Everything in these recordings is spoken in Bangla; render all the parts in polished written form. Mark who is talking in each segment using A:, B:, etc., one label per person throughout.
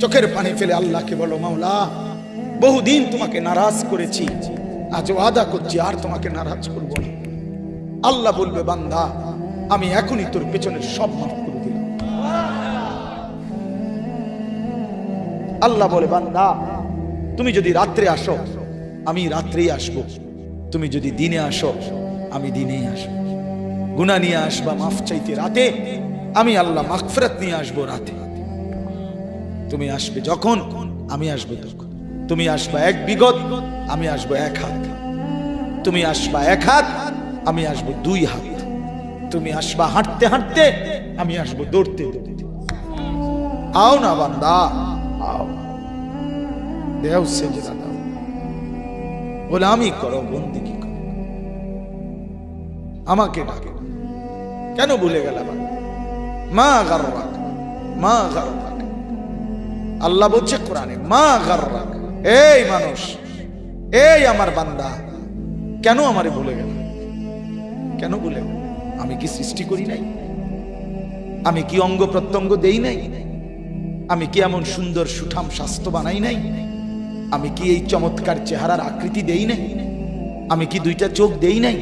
A: চোখের পানি ফেলে আল্লাহকে বলো, মাওলা বহুদিন তোমাকে নারাজ করেছি, আজ ওয়াদা করছি আর তোমাকে নারাজ করব না। আল্লাহ বলবে, বান্দা আমি এখনই তোর পেছনের সব মাফ করে দিলাম। আল্লাহ বলে, বান্দা তুমি যদি রাত্রে আসো আমি রাত্রেই আসবো, তুমি যদি দিনে আসো আমি দিনেই আসবো। গুনাহ নিয়ে আসবা মাফ চাইতে রাতে, আমি আল্লাহ মাগফিরাত নিয়ে আসবো রাতে। তুমি আসবে যখন, আমি আসবো তখন। তুমি আসবা এক বিগত, আমি আসবো এক হাত। তুমি আসবা এক হাত, আমি আসবো দুই হাত। তুমি আসবা হাঁটতে হাঁটতে, আমি আসবো দৌড়তে দৌড়তে। আও না বান্দা, আও, দেও সেজদা দাও, গোলামি করো, বন্দেগী করো, আমাকে ডাকে। কেন ভুলে গেলাম? মা গাররাক, মা গাররাক। আল্লাহ বলছে কোরআনে, মা গাররাক। এই মানুষ, এই আমার বান্দা, কেন আমারে ভুলে গেল? কেন ভুলে গেল? আমি কি সৃষ্টি করি নাই? আমি কি অঙ্গ প্রত্যঙ্গ দেই নাই? আমি কি এমন সুন্দর সুঠাম স্বাস্থ্য বানাই নাই? আমি কি এই চমৎকার চেহারার আকৃতি দেই নাই? আমি কি দুইটা চোখ দেই নাই?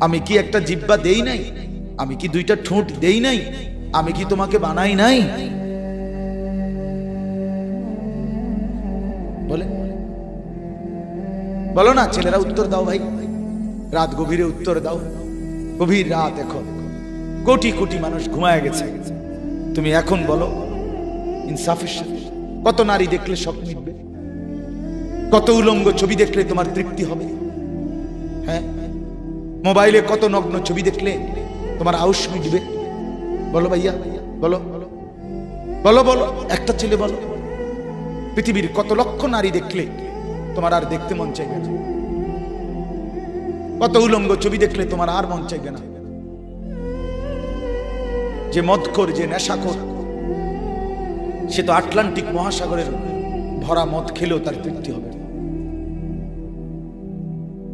A: আমি কি একটা জিহ্বা দেই নাই? আমি কি দুইটা ঠোঁট দেই নাই? আমি কি তোমাকে বানাই নাই? বলে বলো না ছেলেরা, উত্তর দাও ভাই, রাত গভীরে উত্তর দাও। গভীর রাত, এখন কোটি কোটি মানুষ ঘুমায় গেছে। তুমি এখন বলো ইনসাফের সাথে, কত নারী দেখলে স্বপ্ন মিটবে? কত উলঙ্গ ছবি দেখলে তোমার তৃপ্তি হবে? হ্যাঁ, মোবাইলে কত নগ্ন ছবি দেখলে তোমার আউশ মিটবে? বলো ভাইয়া, বলো বলো বলো, একটা ছেলে বলো। পৃথিবীর কত লক্ষ নারী দেখলে তোমার আর দেখতে মন চাইবে না? কত উলঙ্গ ছবি দেখলে তোমার আর মন চাইবে না? যে মদখোর, যে নেশাখোর, সে তো আটলান্টিক মহাসাগরের ভরা মদ খেলেও তার তৃপ্তি হবে।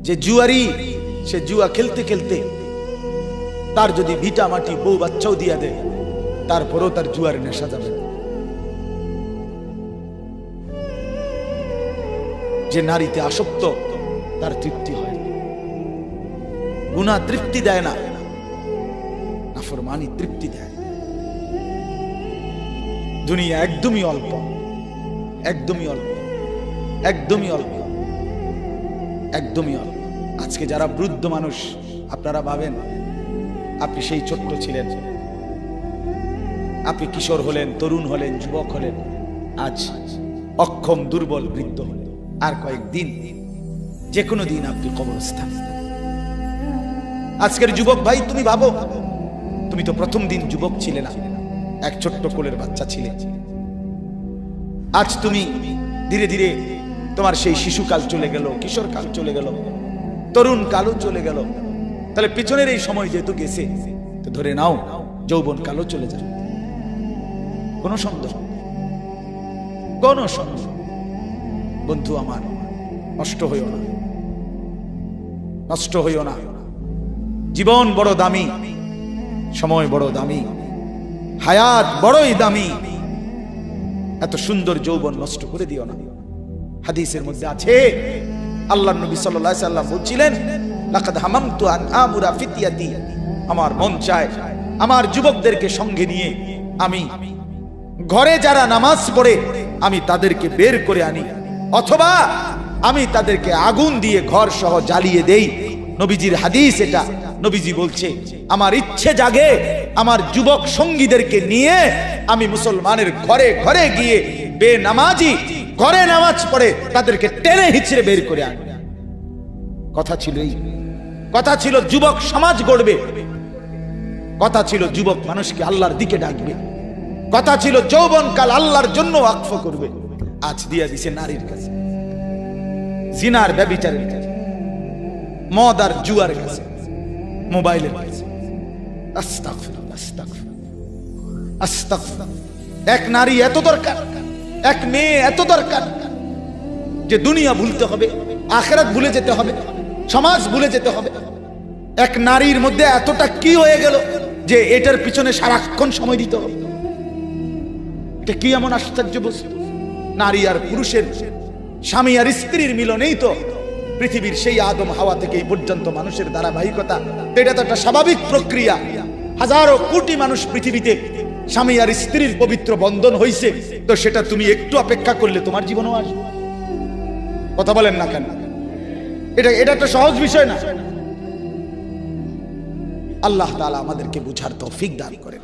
A: যে জুয়ারি, সে জুয়া খেলতে খেলতে তার যদি ভিটা মাটি বউ বাচ্চাও দিয়া দেয়, তারপরেও তার জুয়ার নেশা যাবে। যে নারীতে আসক্ত, তার তৃপ্তি হয়। গুনাহ তৃপ্তি দেয় না, নাফরমানি তৃপ্তি দেয়। দুনিয়া একদমই অল্প, একদমই অল্প, একদমই অল্প, একদমই অল্প। আজকে যারা বৃদ্ধ মানুষ, আপনারা ভাবেন আপনি সেই ছোট্ট ছিলেন, আপনি কিশোর হলেন, তরুণ হলেন, যুবক হলেন, আজ অক্ষম দুর্বল বৃদ্ধ হলেন। আর কয়েকদিন, যে কোনো দিন আপনি কবরস্থান। আজকের যুবক ভাই, তুমি ভাবো, তুমি তো প্রথম দিন যুবক ছিলে না, এক ছোট্ট কোলের বাচ্চা ছিলে। আজ তুমি ধীরে ধীরে তোমার সেই শিশুকাল চলে গেল, কিশোর কাল চলে গেল, তরুণ কালও চলে গেল। তাহলে পিছনের এই সময় যেহেতু গেছে, তো ধরে নাও যৌবন কালও চলে যাবে। কোনো সন্দেহ, কোনো সন্দেহ। বন্ধু আমার, নষ্ট হইও না, নষ্ট হইও না। জীবন বড় দামি, সময় বড় দামি, হায়াত বড়ই দামি। এত সুন্দর যৌবন নষ্ট করে দিও না। হাদিসের মধ্যে আছে, আল্লাহর নবী সাল্লাল্লাহু আলাইহি সাল্লাম বলছিলেন, লাকাদ হামামতু আন আমুরা ফিতিয়াতি, আমার মন চায় আমার যুবকদেরকে সঙ্গে নিয়ে আমি ঘরে যারা নামাজ পড়ে আমি তাদেরকে বের করে আনি, অথবা আমি তাদেরকে আগুন দিয়ে ঘর সহ জ্বালিয়ে দেই। নবীজির হাদিস এটা। নবীজি বলছে, আমার ইচ্ছে জাগে আমার যুবক সঙ্গীদেরকে নিয়ে আমি মুসলমানের ঘরে ঘরে গিয়ে বেনামাজি ঘরে নামাজ পড়ে তাদেরকে টেনে হিচড়ে বের করে আনি। কথা ছিল এই, কথা ছিল যুবক সমাজ গড়বে, কথা ছিল যুবক মানুষকে আল্লাহর দিকে ডাকবে, কথা ছিল যৌবনকাল আল্লাহর জন্য ওয়াকফ করবে। আজ দিয়া দিছে নারীর কাছে, জিনার ব্যভিচারের কাছে, মদ আর জুয়ার কাছে, মোবাইলের কাছে। আস্তাগফিরুল্লাহ, আস্তাগফিরুল্লাহ, আস্তাগফিরুল্লাহ। এক নারী এত দরকার, এক মেয়ে এত দরকার যে দুনিয়া ভুলতে হবে, আখিরাত ভুলে যেতে হবে, সমাজ ভুলে যেতে হবে। এক নারীর মধ্যে এতটা কি হয়ে গেল যে এটার পিছনে সারাক্ষণ সময় দিতে হবে। এটা কি এমন আশ্চর্য বস্তু? নারী আর পুরুষের, স্বামী আর স্ত্রীর মিলনেই তো পৃথিবীর সেই আদম হাওয়া থেকে এই পর্যন্ত মানুষের ধারাবাহিকতা। এটা তো একটা স্বাভাবিক প্রক্রিয়া। হাজারো কোটি মানুষ পৃথিবীতে স্বামী আর স্ত্রীর পবিত্র বন্ধন হইছে, তো সেটা তুমি একটু অপেক্ষা করলে তোমার জীবনেও আসবে। কথা বলেন না কেন? এটা একটা সহজ বিষয় না। আল্লাহ তাআলা আমাদেরকে বুঝার তৌফিক দান করেন।